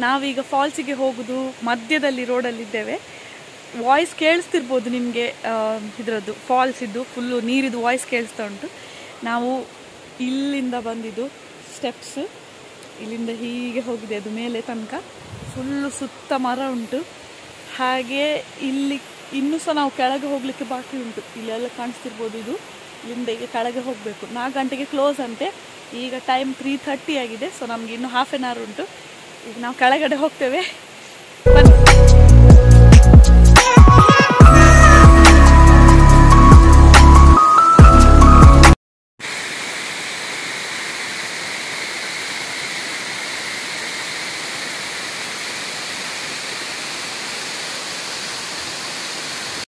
ನಾವೀಗ ಫಾಲ್ಸಿಗೆ ಹೋಗೋದು ಮಧ್ಯದಲ್ಲಿ ರೋಡಲ್ಲಿದ್ದೇವೆ. ವಾಯ್ಸ್ ಕೇಳಿಸ್ತಿರ್ಬೋದು ನಿಮಗೆ, ಇದರದ್ದು ಫಾಲ್ಸಿದ್ದು ಫುಲ್ಲು ನೀರಿದ್ದು ವಾಯ್ಸ್ ಕೇಳಿಸ್ತಾ ಉಂಟು. ನಾವು ಇಲ್ಲಿಂದ ಬಂದಿದ್ದು ಸ್ಟೆಪ್ಸ್, ಇಲ್ಲಿಂದ ಹೀಗೆ ಹೋಗಿದೆ ಅದು ಮೇಲೆ ತನಕ. ಫುಲ್ಲು ಸುತ್ತ ಮರ ಉಂಟು. ಹಾಗೆ ಇಲ್ಲಿ ಇನ್ನೂ ಸಹ ನಾವು ಕೆಳಗೆ ಹೋಗಲಿಕ್ಕೆ ಬಾಕಿ ಉಂಟು. ಇಲ್ಲೆಲ್ಲ ಕಾಣಿಸ್ತಿರ್ಬೋದು, ಇದು ಇಲ್ಲಿಂದ ಈಗ ಕೆಳಗೆ ಹೋಗಬೇಕು. 4 ಗಂಟೆಗೆ ಕ್ಲೋಸ್ ಅಂತೆ. ಈಗ ಟೈಮ್ 3:30 ಆಗಿದೆ. ಸೊ ನಮಗೆ ಇನ್ನೂ ½ ಆನ್ ಅವರ್ ಉಂಟು. ಈಗ ನಾವು ಕೆಳಗಡೆ ಹೋಗ್ತೇವೆ, ಬನ್ನಿ.